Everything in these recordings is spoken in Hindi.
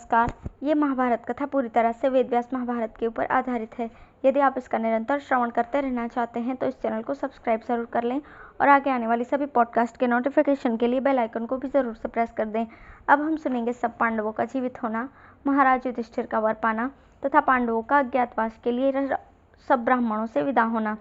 नमस्कार। ये महाभारत कथा पूरी तरह से वेदव्यास महाभारत के ऊपर आधारित है। यदि आप इसका निरंतर श्रवण करते रहना चाहते हैं तो इस चैनल को सब्सक्राइब जरूर कर लें और आगे आने वाली सभी पॉडकास्ट के नोटिफिकेशन के लिए बेल आइकन को भी जरूर से प्रेस कर दें। अब हम सुनेंगे सब पांडवों का जीवित होना, महाराज युधिष्ठिर का वर पाना तथा पांडवों का अज्ञातवास के लिए सब ब्राह्मणों से विदा होना।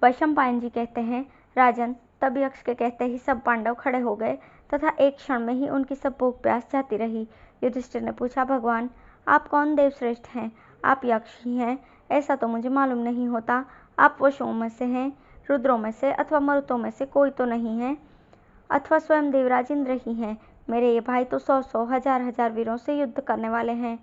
वैशंपायन जी कहते हैं, राजन, तब यक्ष के कहते ही सब पांडव खड़े हो गए तथा एक क्षण में ही उनकी सब भूख प्यास जाती रही। युधिष्ठिर ने पूछा, भगवान, आप कौन देवश्रेष्ठ हैं? आप यक्ष ही हैं? ऐसा तो मुझे मालूम नहीं होता। आप वशुओं में से हैं, रुद्रों में से अथवा मरुतों में से कोई तो नहीं है, अथवा स्वयं देवराज इंद्र ही हैं। मेरे ये भाई तो 100-100, हजार-हजार वीरों से युद्ध करने वाले हैं।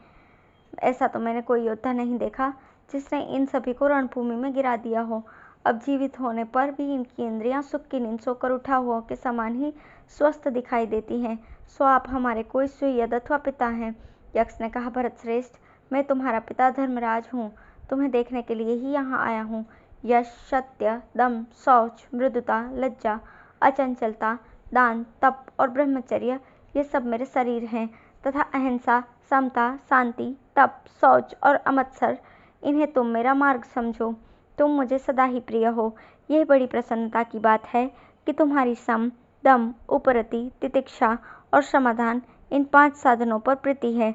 ऐसा तो मैंने कोई योद्धा नहीं देखा जिसने इन सभी को रणभूमि में गिरा दिया हो। अब जीवित होने पर भी इनकी इंद्रियां सुख की नींद सोकर उठा हुआ के समान ही स्वस्थ दिखाई देती हैं। सो आप हमारे कोई सुहृद अथवा पिता हैं? यक्ष ने कहा, भरत श्रेष्ठ, मैं तुम्हारा पिता धर्मराज हूँ। तुम्हें देखने के लिए ही यहाँ आया हूँ। यश, सत्य, दम, शौच, मृदुता, लज्जा, अचंचलता, दान, तप और ब्रह्मचर्य, ये सब मेरे शरीर हैं तथा अहिंसा, समता, शांति, तप, शौच और अमत्सर, इन्हें तुम मेरा मार्ग समझो। तुम मुझे सदा ही प्रिय हो। यह बड़ी प्रसन्नता की बात है कि तुम्हारी सम, दम, उपरति, तितिक्षा और समाधान, इन 5 साधनों पर प्रीति है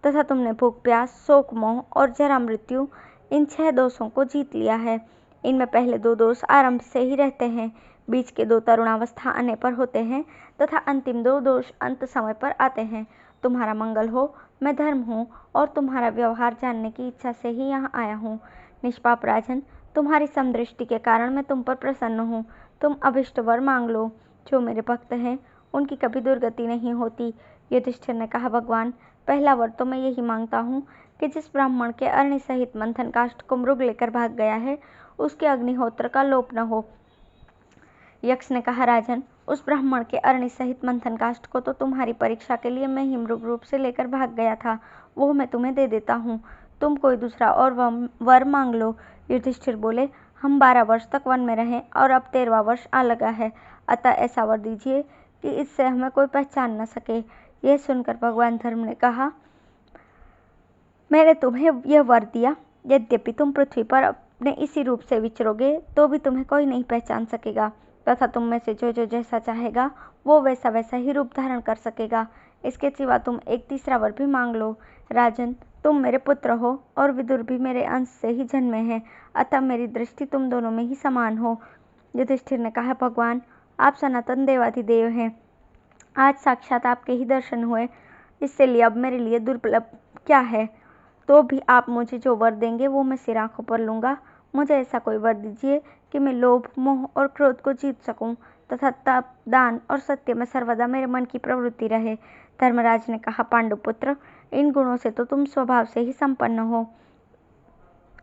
तथा तुमने भूख प्यास, शोक मोह और जरा मृत्यु, इन 6 दोषों को जीत लिया है। इनमें पहले 2 दोष आरंभ से ही रहते हैं, बीच के 2 तरुणावस्था आने पर होते हैं तथा अंतिम 2 दोष अंत समय पर आते हैं। तुम्हारा मंगल हो। मैं धर्म हूँ और तुम्हारा व्यवहार जानने की इच्छा से ही यहाँ आया हूँ। निष्पाप राजन, तुम्हारी समदृष्टि के कारण मैं तुम पर प्रसन्न हूँ। तुम अभिष्ट वर मांग लो। जो मेरे भक्त हैं उनकी कभी दुर्गति नहीं होती। युधिष्ठिर ने कहा, भगवान, पहला वर तो मैं यही मांगता हूँ कि जिस ब्राह्मण के अरणि सहित मंथन काष्ठ को मृग लेकर भाग गया है उसके अग्निहोत्र का लोप न हो। यक्ष ने कहा, राजन, उस ब्राह्मण के अरणि सहित मंथन काष्ठ को तो तुम्हारी परीक्षा के लिए मैं ही मृग रूप से लेकर भाग गया था, वो मैं तुम्हें दे देता हूँ। तुम कोई दूसरा और वर मांग लो। युधिष्ठिर बोले, हम 12 वर्ष तक वन में रहें और अब 13वां वर्ष आ लगा है, अतः ऐसा वर दीजिए कि इससे हमें कोई पहचान न सके। यह सुनकर भगवान धर्म ने कहा, मैंने तुम्हें यह वर दिया, यद्यपि तुम पृथ्वी पर अपने इसी रूप से विचरोगे तो भी तुम्हें कोई नहीं पहचान सकेगा तथा तुम में से जो जैसा चाहेगा वो वैसा वैसा ही रूप धारण कर सकेगा। इसके सिवा तुम एक तीसरा वर भी मांग लो। राजन, तुम मेरे पुत्र हो और विदुर भी मेरे अंश से ही जन्मे हैं, अतः मेरी दृष्टि तुम दोनों में ही समान हो। युधिष्ठिर ने कहा, भगवान, आप सनातन देवाधिदेव हैं। आज साक्षात आपके ही दर्शन हुए, इससे लिए अब मेरे लिए दुर्लभ क्या है? तो भी आप मुझे जो वर देंगे वो मैं सिर आंखों पर लूँगा। मुझे ऐसा कोई वर दीजिए कि मैं लोभ, मोह और क्रोध को जीत सकूं तथा तप, दान और सत्य में सर्वदा मेरे मन की प्रवृत्ति रहे। धर्मराज ने कहा, पांडुपुत्र, इन गुणों से तो तुम स्वभाव से ही संपन्न हो।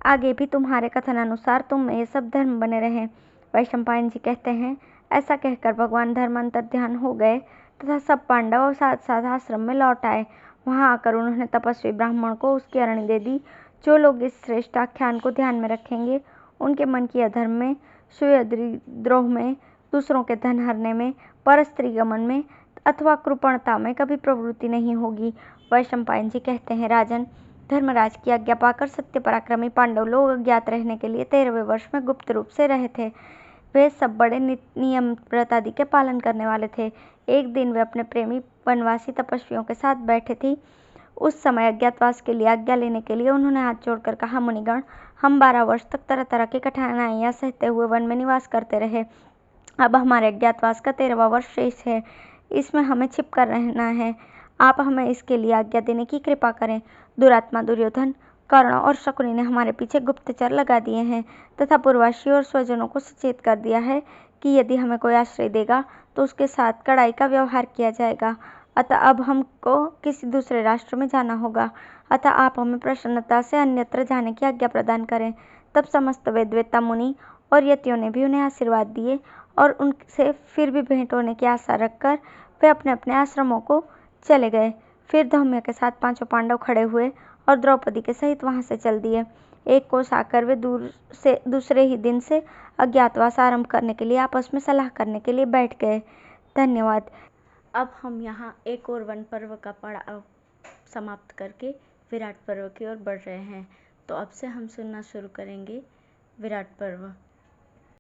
आगे भी तुम्हारे कथन अनुसार तुम में ये सब धर्म बने रहे। वैशंपायन जी कहते हैं, ऐसा कहकर भगवान धर्मांतर ध्यान हो गए तथा सब पांडव साथ साथ आश्रम में लौट आए। वहां आकर उन्होंने तपस्वी ब्राह्मण को उसकी अरणी दे दी। जो लोग इस श्रेष्ठ आख्यान को ध्यान में रखेंगे उनके मन की अधर्म में, सुहृद्रोह में, दूसरों के धन हरने में, परस्त्री गमन में अथवा कृपणता में कभी प्रवृत्ति नहीं होगी। वैशंपायन जी कहते हैं, राजन, धर्मराज की आज्ञा पाकर सत्य पराक्रमी पांडव लोग अज्ञात रहने के लिए 13वें वर्ष में गुप्त रूप से रहे थे। वे सब बड़े नियम व्रत आदि के पालन करने वाले थे। एक दिन वे अपने प्रेमी वनवासी तपस्वियों के साथ बैठे थी। उस समय अज्ञातवास के लिए आज्ञा लेने के लिए उन्होंने हाथ जोड़कर कहा, मुनिगण, हम 12 वर्ष तक तरह तरह की कठिनाइयां सहते हुए वन में निवास करते रहे। अब हमारे अज्ञातवास का 13वां वर्ष शेष है। इसमें हमें छिप कर रहना है। आप हमें इसके लिए आज्ञा देने की कृपा करें। दुरात्मा दुर्योधन, कर्ण और शकुनी ने हमारे पीछे गुप्तचर लगा दिए हैं तथा पूर्वाशी और स्वजनों को सचेत कर दिया है कि यदि हमें कोई आश्रय देगा तो उसके साथ कड़ाई का व्यवहार किया जाएगा। अतः अब हमको किसी दूसरे राष्ट्र में जाना होगा। अतः आप हमें प्रसन्नता से अन्यत्र जाने की आज्ञा प्रदान करें। तब समस्त वेदवेत्ता मुनि और यतियों ने भी उन्हें आशीर्वाद दिए और उनसे फिर भी भेंट होने की आशा रखकर वे अपने अपने आश्रमों को चले गए। फिर धौम्य के साथ 5 पांडव खड़े हुए और द्रौपदी के सहित वहां से चल दिए। एक कोस आकर वे दूसरे ही दिन से अज्ञातवास आरंभ करने के लिए आपस में सलाह करने के लिए बैठ गए। धन्यवाद। अब हम यहाँ एक और वन पर्व का पड़ाव समाप्त करके विराट पर्व की ओर बढ़ रहे हैं। तो अब से हम सुनना शुरू करेंगे विराट पर्व।